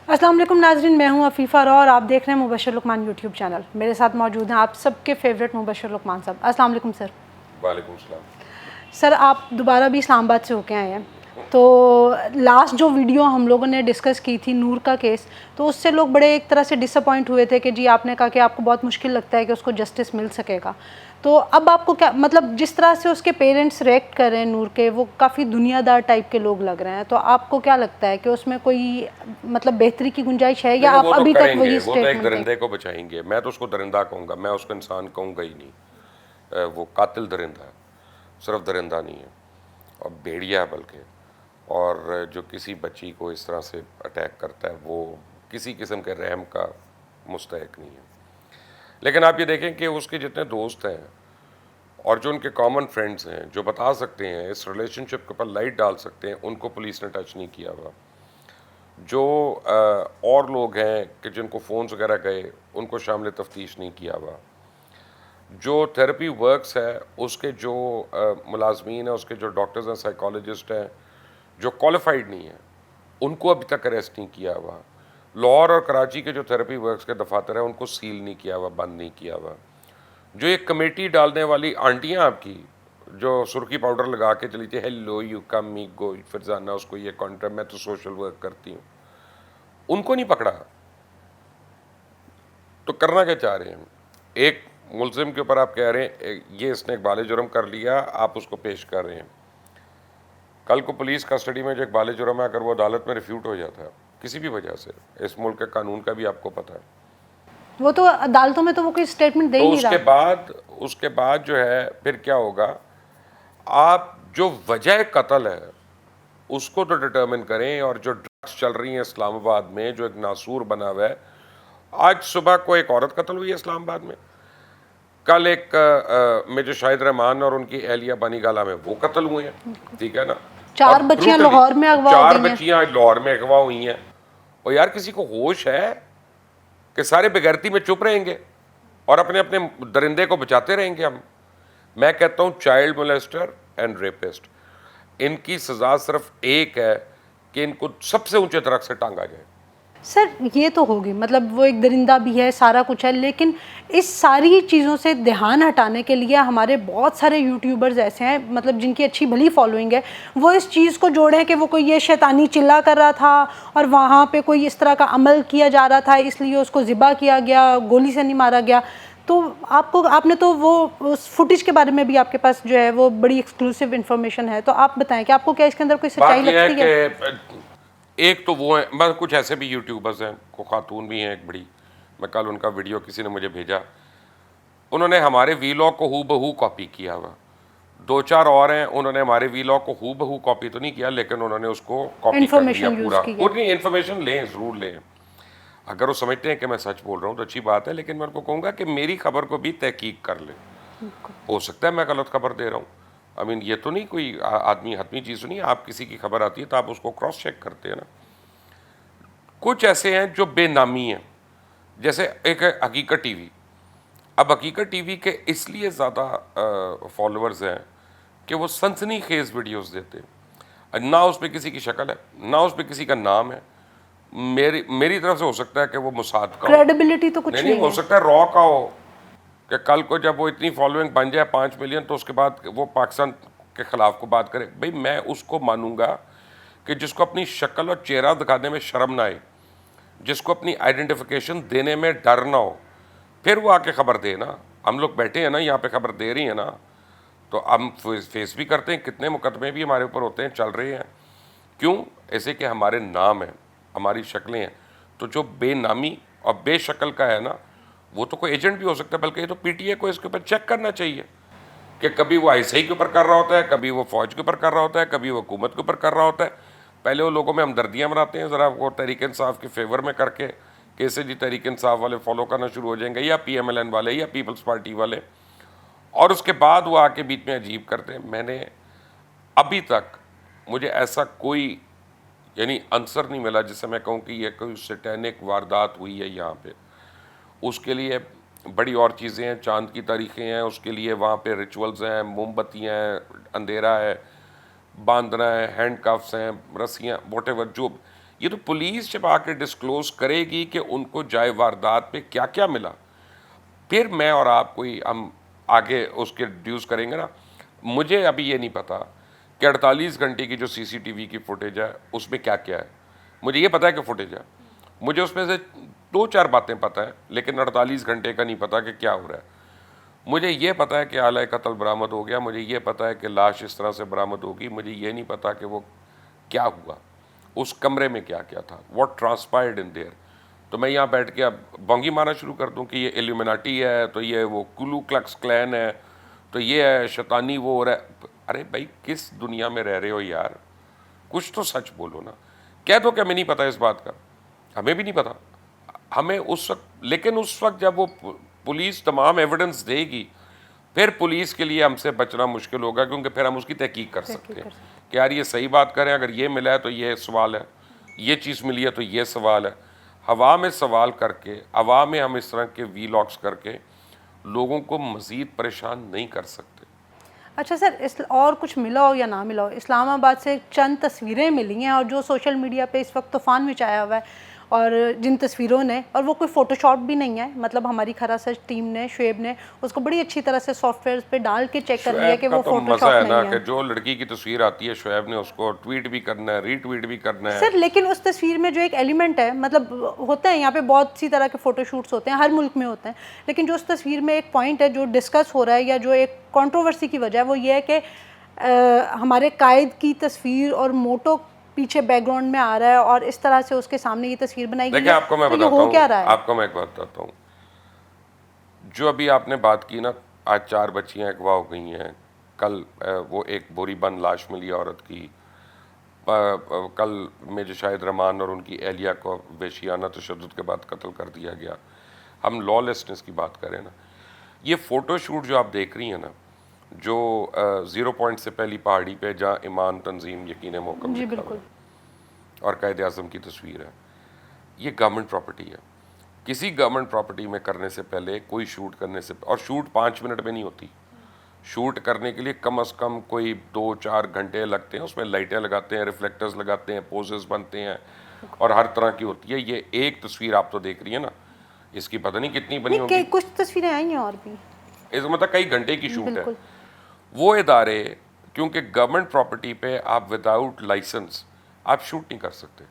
السلام علیکم ناظرین، میں ہوں عفیفہ رو اور آپ دیکھ رہے ہیں مبشر لقمان یوٹیوب چینل. میرے ساتھ موجود ہیں آپ سب کے فیوریٹ مبشر لقمان صاحب. السلام علیکم سر. وعلیکم السلام. سر آپ دوبارہ بھی اسلام آباد سے ہو کے آئے ہیں. تو لاسٹ جو ویڈیو ہم لوگوں نے ڈسکس کی تھی نور کا کیس، تو اس سے لوگ بڑے ایک طرح سے ڈس اپوائنٹ ہوئے تھے کہ جی آپ نے کہا کہ آپ کو بہت مشکل لگتا ہے کہ اس کو جسٹس مل سکے گا. تو اب آپ کو کیا مطلب جس طرح سے اس کے پیرنٹس ریئیکٹ کر رہے ہیں نور کے، وہ کافی دنیا دار ٹائپ کے لوگ لگ رہے ہیں. تو آپ کو کیا لگتا ہے کہ اس میں کوئی مطلب بہتری کی گنجائش ہے یا آپ ابھی تک وہی وہ تو ایک اسٹیٹمنٹ دیں؟ درندے کو بچائیں گے. میں تو اس کو درندہ کہوں گا، میں اس کو انسان کہوں گا ہی نہیں. وہ قاتل درندہ ہے، صرف درندہ نہیں ہے اور بھیڑیا ہے بلکہ. اور جو کسی بچی کو اس طرح سے اٹیک کرتا ہے وہ کسی قسم کے رحم کا مستحق نہیں ہے. لیکن آپ یہ دیکھیں کہ اس کے جتنے دوست ہیں اور جو ان کے کامن فرینڈز ہیں جو بتا سکتے ہیں اس ریلیشن شپ کے اوپر لائٹ ڈال سکتے ہیں، ان کو پولیس نے ٹچ نہیں کیا ہوا. جو اور لوگ ہیں کہ جن کو فونز وغیرہ گئے ان کو شامل تفتیش نہیں کیا ہوا. جو تھیراپی ورکس ہے اس کے جو ملازمین ہیں، اس کے جو ڈاکٹرز ہیں، سائیکالوجسٹ ہیں جو کوالیفائڈ نہیں ہیں، ان کو ابھی تک اریسٹ نہیں کیا ہوا. لاہور اور کراچی کے جو تھیراپی ورکس کے دفاتر ہیں ان کو سیل نہیں کیا ہوا، بند نہیں کیا ہوا. جو ایک کمیٹی ڈالنے والی آنٹیاں آپ کی جو سرخی پاؤڈر لگا کے چلی تھی، ہیلو یو کم می گو فرزانہ، اس کو یہ کانٹریکٹ، میں تو سوشل ورک کرتی ہوں، ان کو نہیں پکڑا. تو کرنا کیا چاہ رہے ہیں؟ ایک ملزم کے اوپر آپ کہہ رہے ہیں یہ اس نے اقبال جرم کر لیا، آپ اس کو پیش کر رہے ہیں. کل کو پولیس کسٹڈی میں جو اقبال جرم ہے اگر وہ عدالت میں ریفیوٹ ہو جاتا ہے کسی بھی وجہ سے، اس ملک کے قانون کا بھی آپ کو پتہ ہے، وہ تو عدالتوں میں تو وہ کوئی اسٹیٹمنٹ دے ہی تو نہیں رہا. اس کے بعد جو ہے پھر کیا ہوگا؟ آپ جو وجہ قتل ہے اس کو تو ڈٹرمن کریں. اور جو ڈرگس چل رہی ہیں اسلام آباد میں، جو ایک ناسور بنا ہوا ہے، آج صبح کو ایک عورت قتل ہوئی ہے اسلام آباد میں، کل ایک میجر شاہد رحمان اور ان کی اہلیہ بانی گالہ میں وہ قتل ہوئے ہیں، ٹھیک ہے نا. 4 بچیاں لاہور میں اغوا ہو 4 گئی ہیں. بچیاں لاہور میں اغوا ہوئی ہیں. اور یار کسی کو ہوش ہے کہ سارے بغیرتی میں چپ رہیں گے اور اپنے اپنے درندے کو بچاتے رہیں گے ہم؟ میں کہتا ہوں چائلڈ مولیسٹر اینڈ ریپسٹ، ان کی سزا صرف ایک ہے کہ ان کو سب سے اونچے درخت سے ٹانگا جائے. سر یہ تو ہوگی، مطلب وہ ایک درندہ بھی ہے، سارا کچھ ہے، لیکن اس ساری چیزوں سے دھیان ہٹانے کے لیے ہمارے بہت سارے یوٹیوبرز ایسے ہیں مطلب جن کی اچھی بھلی فالوئنگ ہے، وہ اس چیز کو جوڑیں کہ وہ کوئی یہ شیطانی چلا کر رہا تھا اور وہاں پہ کوئی اس طرح کا عمل کیا جا رہا تھا اس لیے اس کو ذبح کیا گیا، گولی سے نہیں مارا گیا. تو آپ نے تو وہ اس فوٹیج کے بارے میں بھی آپ کے پاس جو ہے وہ بڑی ایکسکلوسیو انفارمیشن ہے، تو آپ بتائیں کہ آپ کو کیا اس کے اندر کوئی سچائی بات یہ ہے لگتی ہے؟ کہ ایک تو وہ ہیں، بس کچھ ایسے بھی یوٹیوبرز ہیں، کو خاتون بھی ہیں ایک بڑی، میں کل ان کا ویڈیو کسی نے مجھے بھیجا، انہوں نے ہمارے وی لاگ کو ہو بہو کاپی کیا ہوا. 2-4 اور ہیں انہوں نے ہمارے وی لاگ کو ہو بہو کاپی تو نہیں کیا لیکن انہوں نے اس کو کاپی کر لیا انفارمیشن یوز پورا. کی ہے. پوری انفارمیشن لیں، ضرور لیں. اگر وہ سمجھتے ہیں کہ میں سچ بول رہا ہوں تو اچھی بات ہے، لیکن میں ان کو کہوں گا کہ میری خبر کو بھی تحقیق کر لیں. ہو سکتا ہے میں غلط خبر دے رہا ہوں، یہ تو نہیں کوئی آدمی حتمی چیز نہیں. آپ کسی کی خبر آتی ہے تو آپ اس کو کراس چیک کرتے ہیں نا. کچھ ایسے ہیں جو بے نامی ہیں، جیسے ایک ہے حقیقت ٹی وی. اب حقیقت ٹی وی کے اس لیے زیادہ فالوورز ہیں کہ وہ سنسنی خیز ویڈیوز دیتے ہیں، نہ اس پہ کسی کی شکل ہے، نہ اس پہ کسی کا نام ہے. میری طرف سے ہو سکتا ہے کہ وہ موساد کا ہو، کریڈیبلٹی تو کچھ نہیں ہو ہے. سکتا ہے را کا ہو، کہ کل کو جب وہ اتنی فالوئنگ بن جائے 5 ملین تو اس کے بعد وہ پاکستان کے خلاف کو بات کرے. بھئی میں اس کو مانوں گا کہ جس کو اپنی شکل اور چہرہ دکھانے میں شرم نہ آئے، جس کو اپنی آئیڈینٹیفیکیشن دینے میں ڈر نہ ہو، پھر وہ آ کے خبر دے نا. ہم لوگ بیٹھے ہیں نا یہاں پہ، خبر دے رہی ہیں نا، تو ہم فیس بھی کرتے ہیں، کتنے مقدمے بھی ہمارے اوپر ہوتے ہیں، چل رہے ہیں. کیوں؟ ایسے کہ ہمارے نام ہیں، ہماری شکلیں ہیں. تو جو بے نامی اور بے شکل کا ہے نا، وہ تو کوئی ایجنٹ بھی ہو سکتا ہے. بلکہ یہ تو پی ٹی اے کو اس کے اوپر چیک کرنا چاہیے کہ کبھی وہ آئی سی آئی کے اوپر کر رہا ہوتا ہے، کبھی وہ فوج کے اوپر کر رہا ہوتا ہے، کبھی وہ حکومت کے اوپر کر رہا ہوتا ہے. پہلے وہ لوگوں میں ہمدردیاں بناتے ہیں ذرا وہ تحریک انصاف کے فیور میں کر کے، کیسے جی تحریک انصاف والے فالو کرنا شروع ہو جائیں گے، یا پی ایم ایل این والے، یا پیپلز پارٹی والے، اور اس کے بعد وہ آ کے بیچ میں عجیب کرتے ہیں. میں نے ابھی تک مجھے ایسا کوئی عنصر نہیں ملا جس سے میں کہوں کہ یہ کوئی سیٹینک واردات ہوئی ہے یہاں پہ. اس کے لیے بڑی اور چیزیں ہیں، چاند کی تاریخیں ہیں، اس کے لیے وہاں پہ ریچولز ہیں، موم بتیاں ہیں، اندھیرا ہے، باندھنا ہے، ہینڈ کفس ہیں، رسیاں، واٹ ایور. جو یہ تو پولیس جب آ کے ڈسکلوز کرے گی کہ ان کو جائے واردات پہ کیا کیا ملا, پھر میں اور آپ کوئی ہم آگے اس کے ڈیوز کریں گے نا. مجھے ابھی یہ نہیں پتا کہ 48 گھنٹے کی جو سی سی ٹی وی کی فوٹیج ہے اس میں کیا کیا ہے. مجھے یہ پتا ہے کہ فوٹیج ہے, مجھے اس میں سے 2-4 باتیں پتہ ہیں, لیکن 48 گھنٹے کا نہیں پتا کہ کیا ہو رہا ہے. مجھے یہ پتا ہے کہ آلہ قتل برآمد ہو گیا, مجھے یہ پتا ہے کہ لاش اس طرح سے برآمد ہوگی, مجھے یہ نہیں پتا کہ وہ کیا ہوا, اس کمرے میں کیا کیا تھا, واٹ ٹرانسپائرڈ ان دیئر. تو میں یہاں بیٹھ کے اب بونگی مارنا شروع کر دوں کہ یہ ایلیومیناٹی ہے, تو یہ وہ کلو کلکس کلین ہے, تو یہ ہے شیطانی وہ ہو رہا ہے. ارے بھائی کس دنیا میں رہ رہے ہو یار, کچھ تو سچ بولو نا. کہہ دو کہ ہمیں نہیں پتا اس بات کا, ہمیں بھی نہیں پتا, ہمیں اس وقت, لیکن اس وقت جب وہ پولیس تمام ایویڈنس دے گی, پھر پولیس کے لیے ہم سے بچنا مشکل ہوگا, کیونکہ پھر ہم اس کی تحقیق کر سکتے ہیں کہ یار یہ صحیح بات کریں, اگر یہ ملا ہے تو یہ سوال ہے, یہ چیز ملی ہے تو یہ سوال ہے. ہوا میں سوال کر کے, ہوا میں ہم اس طرح کے وی لاگس کر کے لوگوں کو مزید پریشان نہیں کر سکتے. اچھا سر, اور کچھ ملا ہو یا نہ ملا ہو, اسلام آباد سے چند تصویریں ملی ہیں اور جو سوشل میڈیا پہ اس وقت طوفان مچایا ہوا ہے, اور جن تصویروں نے, اور وہ کوئی فوٹو شاپ بھی نہیں ہے, مطلب ہماری کھرا سچ ٹیم نے, شعیب نے اس کو بڑی اچھی طرح سے سافٹ ویئر پہ ڈال کے چیک کر لیا کہ وہ فوٹو شاپ نہیں ہے. کہ جو لڑکی کی تصویر آتی ہے شعیب نے اس کو ٹویٹ بھی کرنا ہے, ری ٹویٹ بھی کرنا ہے. سر لیکن اس تصویر میں جو ایک ایلیمنٹ ہے, مطلب ہوتے ہیں یہاں پہ بہت سی طرح کے فوٹو شوٹس ہوتے ہیں, ہر ملک میں ہوتے ہیں, لیکن جو اس تصویر میں ایک پوائنٹ ہے جو ڈسکس ہو رہا ہے یا جو ایک کنٹروورسی کی وجہ ہے, وہ یہ ہے کہ ہمارے قائد کی تصویر اور موٹو پیچھے بیک گراؤنڈ میں آ رہا ہے, اور اس طرح سے اس کے سامنے یہ تصویر بنائی گئی ہے. آپ کو میں بتاتا ہوں, آپ کو میں ایک بات بتاتا ہوں, جو ابھی آپ نے بات کی نا, آج 4 بچیاں اغوا ہو گئی ہیں, کل وہ ایک بوری بند لاش ملی عورت کی, کل میں جو شاہد رحمان اور ان کی اہلیہ کو وحشیانہ تشدد کے بعد قتل کر دیا گیا. ہم لا لیسنس کی بات کریں نا, یہ فوٹو شوٹ جو آپ دیکھ رہی ہیں نا, جو 0 پوائنٹ سے پہلی پہاڑی پہ جہاں ایمان تنظیم یقین محکم لکھا ہوا ہے اور قائد اعظم کی تصویر ہے, یہ گورنمنٹ پراپرٹی ہے. کسی گورنمنٹ پراپرٹی میں کرنے سے پہلے, کوئی شوٹ کرنے سے, اور شوٹ 5 منٹ میں نہیں ہوتی, شوٹ کرنے کے لیے کم از کم کوئی 2-4 گھنٹے لگتے ہیں. اس میں لائٹیں لگاتے ہیں, ریفلیکٹرز لگاتے ہیں, پوزز بنتے ہیں, اور ہر طرح کی ہوتی ہے. یہ ایک تصویر آپ تو دیکھ رہی ہیں نا, اس کی پتہ نہیں کتنی بنی ہوگی, کچھ تصویریں آئی ہیں اور بھی, اس مطلب کئی گھنٹے کی شوٹ ہے. وہ ادارے, کیونکہ گورنمنٹ پراپرٹی پہ آپ وداؤٹ لائسنس آپ شوٹ نہیں کر سکتے.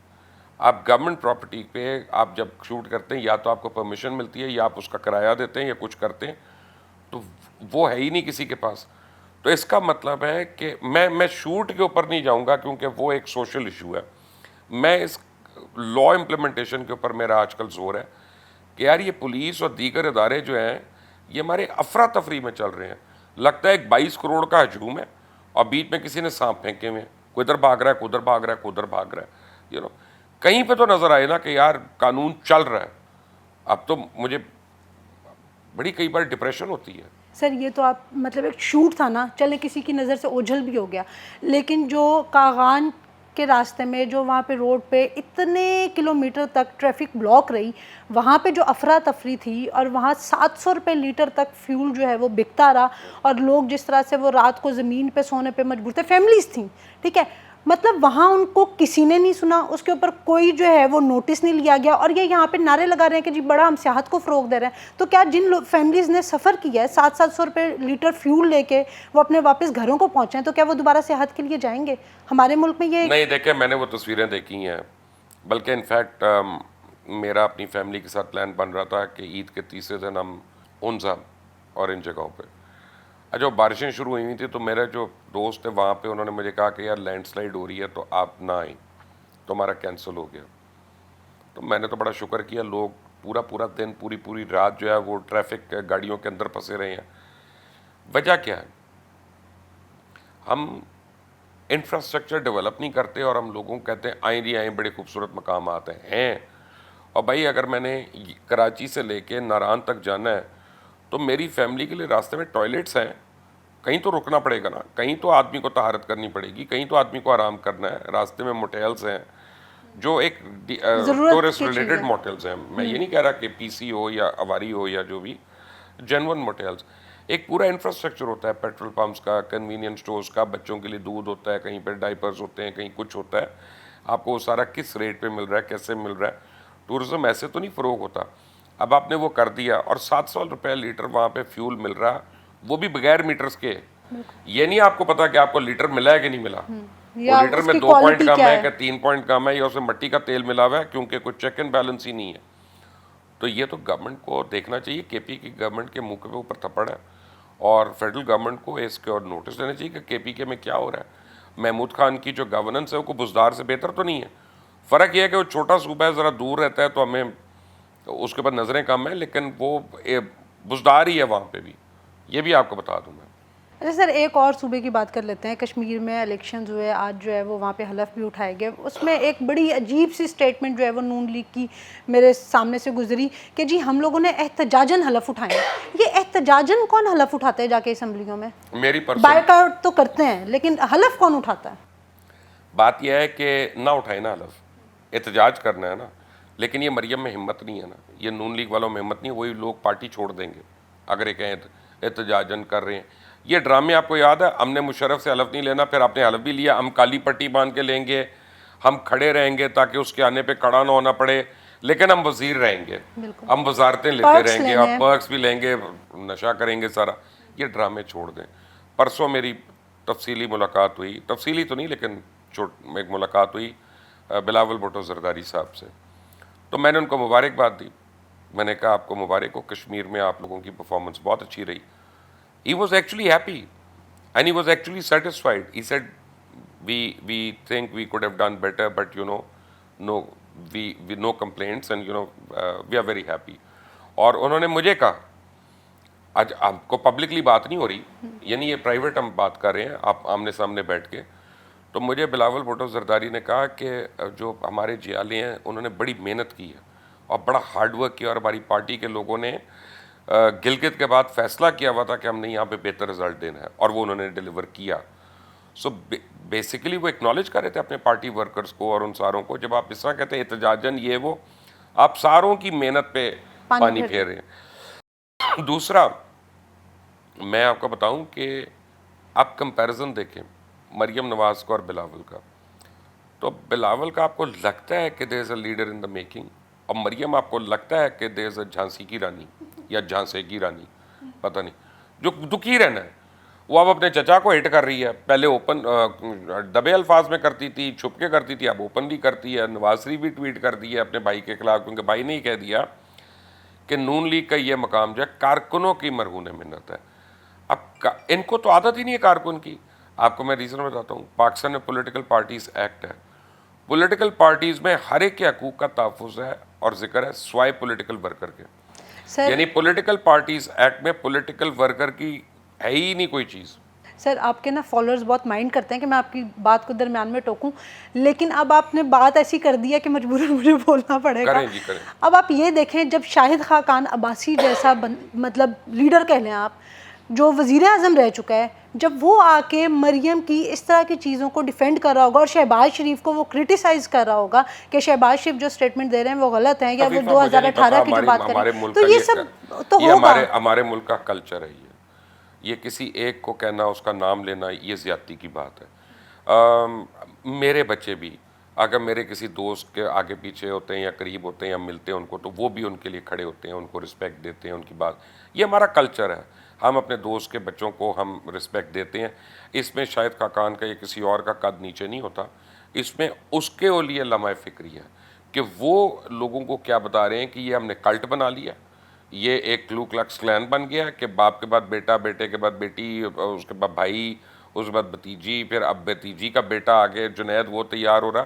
آپ گورنمنٹ پراپرٹی پہ آپ جب شوٹ کرتے ہیں, یا تو آپ کو پرمیشن ملتی ہے, یا آپ اس کا کرایہ دیتے ہیں, یا کچھ کرتے ہیں, تو وہ ہے ہی نہیں کسی کے پاس. تو اس کا مطلب ہے کہ میں شوٹ کے اوپر نہیں جاؤں گا, کیونکہ وہ ایک سوشل ایشو ہے. میں اس لا امپلیمنٹیشن کے اوپر میرا آج کل زور ہے کہ یار یہ پولیس اور دیگر ادارے جو ہیں, یہ ہمارے افراتفری میں چل رہے ہیں. لگتا ہے ایک 22 کروڑ کا ہجوم ہے, اور بیچ میں کسی نے سانپ پھینکے ہوئے ہیں, کوئی ادھر بھاگ رہا ہے, کوئی ادھر بھاگ رہا ہے, کوئی ادھر بھاگ رہا ہے. کہیں پہ تو نظر آئے نا کہ یار قانون چل رہا ہے. اب تو مجھے بڑی کئی بار ڈپریشن ہوتی ہے. سر یہ تو آپ مطلب ایک شوٹ تھا نا, چلے کسی کی نظر سے اوجھل بھی ہو گیا, لیکن جو کاغان کے راستے میں, جو وہاں پہ روڈ پہ اتنے کلومیٹر تک ٹریفک بلاک رہی, وہاں پہ جو افراتفری تھی, اور وہاں 700 روپے لیٹر تک فیول جو ہے وہ بکتا رہا, اور لوگ جس طرح سے وہ رات کو زمین پہ سونے پہ مجبور تھے, فیملیز تھیں, ٹھیک ہے, مطلب وہاں ان کو کسی نے نہیں سنا, اس کے اوپر کوئی جو ہے وہ نوٹس نہیں لیا گیا. اور یہ یہاں پہ نعرے لگا رہے ہیں کہ جی بڑا ہم سیاحت کو فروغ دے رہے ہیں. تو کیا جن فیملیز نے سفر کیا ہے 700 روپے لیٹر فیول لے کے, وہ اپنے واپس گھروں کو پہنچے ہیں, تو کیا وہ دوبارہ سیاحت کے لیے جائیں گے؟ ہمارے ملک میں یہ نہیں. دیکھیں, میں نے وہ تصویریں دیکھی ہیں, بلکہ انفیکٹ میرا اپنی فیملی کے ساتھ پلان بن رہا تھا کہ عید کے تیسرے دن ہم اونزا اور ان جگہوں پہ, جو بارشیں شروع ہوئی ہوئی تھی, تو میرے جو دوست تھے وہاں پہ, انہوں نے مجھے کہا کہ یار لینڈ سلائڈ ہو رہی ہے تو آپ نہ آئیں, تو ہمارا کینسل ہو گیا. تو میں نے تو بڑا شکر کیا, لوگ پورا دن, پوری رات جو ہے وہ ٹریفک گاڑیوں کے اندر پھنسے رہے ہیں. وجہ کیا ہے؟ ہم انفراسٹرکچر ڈیولپ نہیں کرتے, اور ہم لوگوں کو کہتے ہیں آئیں جی آئیں, بڑے خوبصورت مقامات ہیں. اور بھائی اگر میں نے کراچی سے لے کے ناران تک جانا ہے, تو میری فیملی کے لیے راستے میں ٹوائلٹس ہیں, کہیں تو رکنا پڑے گا نا, کہیں تو آدمی کو طہارت کرنی پڑے گی, کہیں تو آدمی کو آرام کرنا ہے. راستے میں موٹیلز ہیں جو ایک ٹورسٹ ریلیٹڈ موٹیلز ہیں. میں یہ نہیں کہہ رہا کہ پی سی ہو یا اواری ہو یا جو بھی, جینون موٹیلز. ایک پورا انفراسٹرکچر ہوتا ہے, پیٹرول پمپس کا, کنوینئنس اسٹورز کا, بچوں کے لیے دودھ ہوتا ہے, کہیں پہ ڈائپرز ہوتے ہیں, کہیں کچھ ہوتا ہے. آپ کو وہ سارا کس ریٹ پہ مل رہا ہے, کیسے مل رہا ہے. ٹورزم ایسے تو نہیں فروغ ہوتا. اب آپ نے وہ کر دیا, اور 700 روپے لیٹر وہاں پہ فیول مل رہا, وہ بھی بغیر میٹرز کے. یہ نہیں آپ کو پتا کہ آپ کو لیٹر ملا ہے کہ نہیں ملا, وہ لیٹر میں 2 پوائنٹ کم ہے کہ 3 پوائنٹ کم ہے, یا اسے مٹی کا تیل ملا ہوا ہے, کیونکہ کوئی چیک اینڈ بیلنس ہی نہیں ہے. تو یہ تو گورنمنٹ کو دیکھنا چاہیے. کے پی کی گورنمنٹ کے منہ کے اوپر تھپڑ ہے, اور فیڈرل گورنمنٹ کو اس کے اور نوٹس دینا چاہیے کہ کے پی کے میں کیا ہو رہا ہے. محمود خان کی جو گورننس ہے وہ کوئی بزدار سے بہتر تو نہیں ہے. فرق یہ ہے کہ وہ چھوٹا صوبہ ہے, ذرا دور رہتا ہے, تو ہمیں اس کے بعد نظریں کم ہیں, لیکن وہ بزدار ہی ہے وہاں پہ بھی. یہ بھی آپ کو بتا دوں میں. اچھا سر, ایک اور صوبے کی بات کر لیتے ہیں. کشمیر میں الیکشنز ہوئے آج, جو ہے وہ وہاں پہ حلف بھی اٹھائے گئے. اس میں ایک بڑی عجیب سی اسٹیٹمنٹ جو ہے وہ نون لیگ کی میرے سامنے سے گزری کہ جی ہم لوگوں نے احتجاجاً حلف اٹھائے. یہ احتجاجاً کون حلف اٹھاتا ہے جا کے اسمبلیوں میں؟ میری بائیک آؤٹ تو کرتے ہیں, لیکن حلف کون اٹھاتا ہے؟ بات یہ ہے کہ نہ اٹھائے نا حلف, احتجاج کرنا ہے نا. لیکن یہ مریم میں ہمت نہیں ہے نا, یہ نون لیگ والوں میں ہمت نہیں ہے. وہی لوگ پارٹی چھوڑ دیں گے اگر یہ کہیں احتجاجن کر رہے ہیں. یہ ڈرامے آپ کو یاد ہے, ہم نے مشرف سے حلف نہیں لینا, پھر آپ نے حلف بھی لیا. ہم کالی پٹی باندھ کے لیں گے, ہم کھڑے رہیں گے تاکہ اس کے آنے پہ کھڑا نہ ہونا پڑے, لیکن ہم وزیر رہیں گے, ہم وزارتیں لیتے رہیں گے, آپ پرکس بھی لیں گے, نشہ کریں گے سارا. یہ ڈرامے چھوڑ دیں. پرسوں میری تفصیلی ملاقات ہوئی, تفصیلی تو نہیں لیکن ایک ملاقات ہوئی بلاول بھٹو زرداری صاحب سے. تو میں نے ان کو مبارکباد دی. میں نے کہا آپ کو مبارک ہو, کشمیر میں آپ لوگوں کی پرفارمنس بہت اچھی رہی. He was actually happy and he was actually satisfied. He said, we think we could have done better, but no, we no complaints, and we are very happy. اور انہوں نے مجھے کہا, آج آپ کو پبلکلی بات نہیں ہو رہی, یعنی یہ پرائیویٹ ہم بات کر رہے ہیں آپ آمنے سامنے بیٹھ کے, تو مجھے بلاول بھٹو زرداری نے کہا کہ جو ہمارے جیالے ہیں انہوں نے بڑی محنت کی ہے اور بڑا ہارڈ ورک کیا, اور ہماری پارٹی کے لوگوں نے گلگت کے بعد فیصلہ کیا ہوا تھا کہ ہم نے یہاں پہ بہتر رزلٹ دینا ہے, اور وہ انہوں نے ڈیلیور کیا. سو بیسیکلی وہ اکنالج کر رہے تھے اپنے پارٹی ورکرز کو اور ان ساروں کو. جب آپ اس طرح کہتے ہیں احتجاجن یہ وہ, آپ ساروں کی محنت پہ پانی پھیر رہے ہیں. دوسرا میں آپ کو بتاؤں کہ آپ کمپیریزن دیکھیں مریم نواز کا اور بلاول کا, تو بلاول کا آپ کو لگتا ہے کہ دیر از a leader in the making, اور مریم آپ کو لگتا ہے کہ دیر از اے جھانسی کی رانی یا جھانسے کی رانی, پتہ نہیں, جو دکھی رہنا ہے. وہ اب اپنے چچا کو ہٹ کر رہی ہے, پہلے اوپن دبے الفاظ میں کرتی تھی, چھپ کے کرتی تھی, اب اوپنلی کرتی ہے. نواز شریف بھی ٹویٹ کر دی ہے اپنے بھائی کے خلاف, کیونکہ بھائی نے ہی کہہ دیا کہ نون لیگ کا یہ مقام جو ہے کارکنوں کی مرہون منت ہے. اب ان کو تو عادت ہی نہیں ہے کارکن کی. آپ کو میں ریزن بتاتا ہوں. پاکستان میں پولیٹیکل پارٹیز ایکٹ ہے, پولیٹیکل پارٹیز میں ہر ایک کے حقوق کا تحفظ ہے اور ذکر ہے سوائے پولیٹیکل ورکر کے. یعنی پولیٹیکل پارٹیز ایکٹ میں پولیٹیکل ورکر کی ہے ہی نہیں کوئی چیز. سر آپ کے نا فالوورز بہت مائنڈ کرتے ہیں کہ میں آپ کی بات کو درمیان میں ٹوکوں, لیکن اب آپ نے بات ایسی کر دی ہے کہ مجبوراً مجھے بولنا پڑے گا. کریں جی کریں. اب آپ یہ دیکھیں, جب شاہد خاقان عباسی جیسا مطلب لیڈر کہہ لیں آپ, جو وزیر اعظم رہ چکا ہے, جب وہ آ کے مریم کی اس طرح کی چیزوں کو ڈیفینڈ کر رہا ہوگا اور شہباز شریف کو وہ کرٹیسائز کر رہا ہوگا کہ شہباز شریف جو اسٹیٹمنٹ دے رہے ہیں وہ غلط ہیں, یا وہ 2018 کی جو بات کر رہے ہیں, تو یہ سب تو ہوگا. ہمارے ملک کا کلچر ہے یہ کسی ایک کو کہنا, اس کا نام لینا, یہ زیادتی کی بات ہے. میرے بچے بھی اگر میرے کسی دوست کے آگے پیچھے ہوتے ہیں یا قریب ہوتے ہیں یا ملتے ہیں ان کو, تو وہ بھی ان کے لیے کھڑے ہوتے ہیں, ان کو رسپیکٹ دیتے ہیں, ان کی بات. یہ ہمارا کلچر ہے. ہم اپنے دوست کے بچوں کو ہم رسپیکٹ دیتے ہیں. اس میں شاہد خاقان کا یا کسی اور کا قد نیچے نہیں ہوتا. اس میں اس کے لیے لمحہ فکری ہے کہ وہ لوگوں کو کیا بتا رہے ہیں کہ یہ ہم نے کلٹ بنا لیا, یہ ایک کلو کلکس کلین بن گیا کہ باپ کے بعد بیٹا, بیٹے کے بعد بیٹی, اس کے بعد بھائی, اس کے بعد بھتیجی, پھر اب بھتیجی کا بیٹا آگے جنید وہ تیار ہو رہا.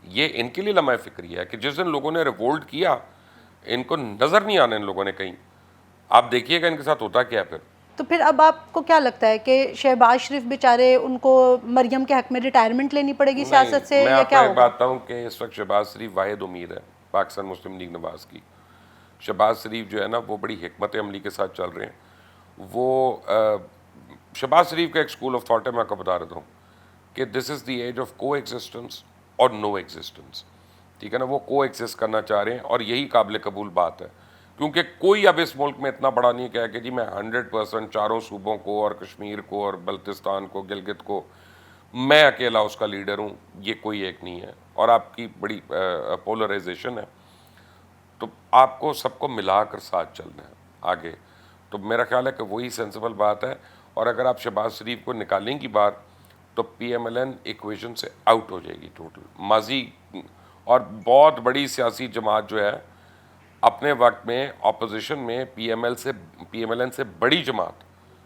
یہ ان کے لیے لمحہ فکری ہے کہ جس دن لوگوں نے ریوولٹ کیا ان کو نظر نہیں آنا ان لوگوں نے کہیں. آپ دیکھیے گا ان کے ساتھ ہوتا کیا پھر. تو پھر اب آپ کو کیا لگتا ہے کہ شہباز شریف بیچارے, ان کو مریم کے حق میں ریٹائرمنٹ لینی پڑے گی سیاست سے, یا کیا ہوگا؟ میں آپ کو ایک بات بتاؤں کہ اس وقت شہباز شریف واحد امید ہے پاکستان مسلم لیگ نواز کی. شہباز شریف جو ہے نا وہ بڑی حکمت عملی کے ساتھ چل رہے ہیں. وہ شہباز شریف کا ایک اسکول آف تھاٹ ہے, میں آپ کو بتا رہا ہوں کہ دس از دی ایج آف کو ایگزسٹنس اور نو ایگزسٹنس. ٹھیک ہے نا, وہ کو ایگزسٹ کرنا چاہ رہے ہیں اور یہی قابل قبول بات ہے, کیونکہ کوئی اب اس ملک میں اتنا بڑا نہیں کہا کہ جی میں 100% چاروں صوبوں کو اور کشمیر کو اور بلتستان کو, گلگت کو, میں اکیلا اس کا لیڈر ہوں، یہ کوئی ایک نہیں ہے، اور آپ کی بڑی پولرائزیشن ہے، تو آپ کو سب کو ملا کر ساتھ چلنا ہے آگے. تو میرا خیال ہے کہ وہی سینسیبل بات ہے. اور اگر آپ شہباز شریف کو نکالیں گی بات تو P M L N equation سے آؤٹ ہو جائے گی ٹوٹل. ماضی اور بہت بڑی سیاسی جماعت جو ہے اپنے وقت میں اپوزیشن میں پی ایم ایل این سے بڑی جماعت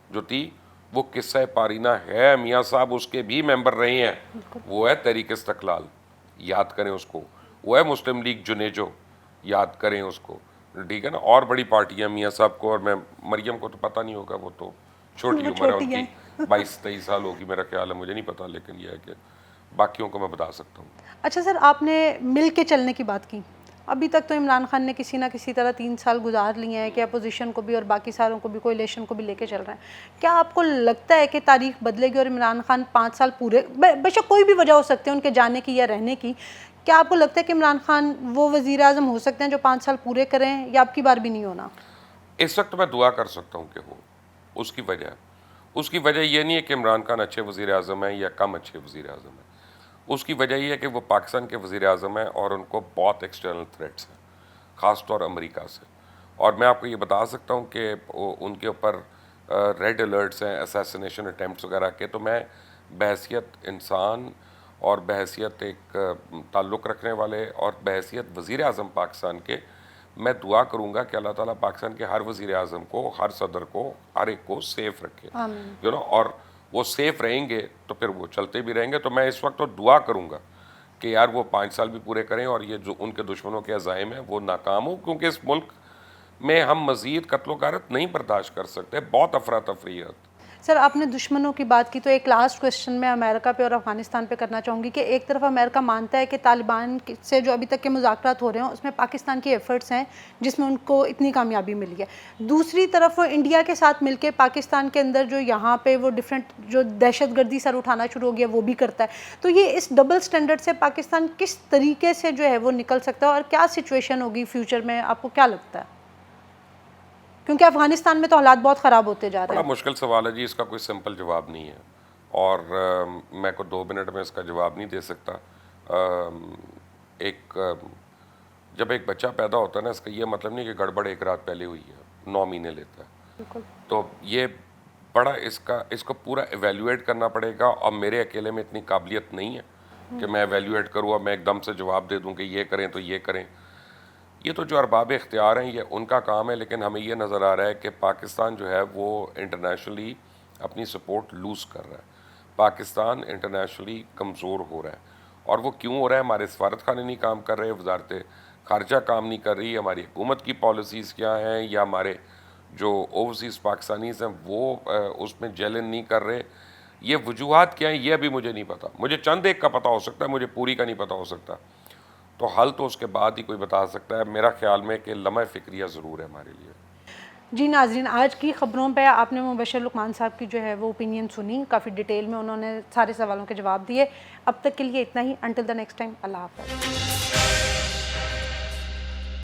جو تھی وہ قصہ پارینہ ہے میاں صاحب، اس کے بھی ممبر رہے ہیں. وہ ہے تحریک استقلال، یاد کریں اس کو. وہ ہے مسلم لیگ جنیجو، یاد کریں اس کو. ٹھیک ہے نا. اور بڑی پارٹیاں میاں صاحب کو، اور میں مریم کو تو پتہ نہیں ہوگا، وہ تو چھوٹی عمر ہے ان کی، 22-23 سال ہوگی میرا خیال ہے، مجھے نہیں پتا، لیکن یہ ہے کہ باقیوں کو میں بتا سکتا ہوں. اچھا سر، آپ نے مل کے چلنے کی بات کی. ابھی تک تو عمران خان نے کسی نہ کسی طرح 3 سال گزار لیے ہیں کہ اپوزیشن کو بھی اور باقی ساروں کو بھی، کولیشن کو بھی لے کے چل رہے ہیں. کیا آپ کو لگتا ہے کہ تاریخ بدلے گی اور عمران خان 5 سال پورے، بے شک کوئی بھی وجہ ہو سکتے ہیں ان کے جانے کی یا رہنے کی، کیا آپ کو لگتا ہے کہ عمران خان وہ وزیر اعظم ہو سکتے ہیں جو 5 سال پورے کریں، یا اب کی بار بھی نہیں ہونا؟ اس وقت میں دعا کر سکتا ہوں کہ ہو. اس کی وجہ یہ نہیں ہے کہ عمران خان اچھے وزیر اعظم ہیں یا کم اچھے وزیر اعظم ہیں. اس کی وجہ یہ ہے کہ وہ پاکستان کے وزیر اعظم ہیں اور ان کو بہت ایکسٹرنل تھریٹس ہیں، خاص طور امریکہ سے. اور میں آپ کو یہ بتا سکتا ہوں کہ ان کے اوپر ریڈ الرٹس ہیں، اسیسینیشن اٹیمپٹس وغیرہ کے. تو میں بحیثیت انسان اور بحیثیت ایک تعلق رکھنے والے اور بحیثیت وزیر اعظم پاکستان کے، میں دعا کروں گا کہ اللہ تعالیٰ پاکستان کے ہر وزیر اعظم کو، ہر صدر کو، ہر ایک کو سیف رکھے. اور وہ سیف رہیں گے تو پھر وہ چلتے بھی رہیں گے. تو میں اس وقت تو دعا کروں گا کہ یار وہ 5 سال بھی پورے کریں اور یہ جو ان کے دشمنوں کے عزائم ہیں وہ ناکام ہو، کیونکہ اس ملک میں ہم مزید قتل و غارت نہیں برداشت کر سکتے. بہت افراتفری ہے. سر، آپ نے دشمنوں کی بات کی تو ایک لاسٹ کویسچن میں امریکہ پہ اور افغانستان پہ کرنا چاہوں گی کہ ایک طرف امریکہ مانتا ہے کہ طالبان سے جو ابھی تک کے مذاکرات ہو رہے ہیں اس میں پاکستان کی ایفرٹس ہیں جس میں ان کو اتنی کامیابی ملی ہے. دوسری طرف وہ انڈیا کے ساتھ مل کے پاکستان کے اندر جو یہاں پہ وہ ڈفرینٹ جو دہشت گردی سر اٹھانا شروع ہو گیا وہ بھی کرتا ہے. تو یہ اس ڈبل سٹینڈرڈ سے پاکستان کس طریقے سے جو ہے وہ نکل سکتا ہے اور کیا سچویشن ہوگی فیوچر میں، آپ کو کیا لگتا ہے؟ کیونکہ افغانستان میں تو حالات بہت خراب ہوتے جا رہے ہیں. بڑا مشکل سوال ہے جی، اس کا کوئی سمپل جواب نہیں ہے، اور میں کو 2 منٹ میں اس کا جواب نہیں دے سکتا. جب ایک بچہ پیدا ہوتا ہے نا، اس کا یہ مطلب نہیں کہ گڑبڑ ایک رات پہلے ہوئی ہے، 9 مہینے لیتا ہے. بالکل. تو یہ بڑا اس کو پورا ایویلیویٹ کرنا پڑے گا، اور میرے اکیلے میں اتنی قابلیت نہیں ہے کہ میں ایویلیویٹ کروں اور میں ایک دم سے جواب دے دوں کہ یہ کریں تو یہ کریں. یہ تو جو ارباب اختیار ہیں یہ ان کا کام ہے. لیکن ہمیں یہ نظر آ رہا ہے کہ پاکستان جو ہے وہ انٹرنیشنلی اپنی سپورٹ لوز کر رہا ہے. پاکستان انٹرنیشنلی کمزور ہو رہا ہے. اور وہ کیوں ہو رہا ہے؟ ہمارے سفارت خانے نہیں کام کر رہے، وزارت خارجہ کام نہیں کر رہی، ہماری حکومت کی پالیسیز کیا ہیں، یا ہمارے جو اوورسیز پاکستانیز ہیں وہ اس میں جیلن نہیں کر رہے. یہ وجوہات کیا ہیں یہ ابھی مجھے نہیں پتا. مجھے چند ایک کا پتہ ہو سکتا ہے، مجھے پوری کا نہیں پتہ ہو سکتا. تو حل تو اس کے بعد ہی کوئی بتا سکتا ہے. میرا خیال میں کہ لمحہ فکریہ ضرور ہے ہمارے لیے. جی ناظرین، آج کی خبروں پہ آپ نے مبشر لقمان صاحب کی جو ہے وہ اوپینین سنی، کافی ڈیٹیل میں انہوں نے سارے سوالوں کے جواب دیے. اب تک کے لیے اتنا ہی. انٹل دا نیکسٹ ٹائم، اللہ حافظ.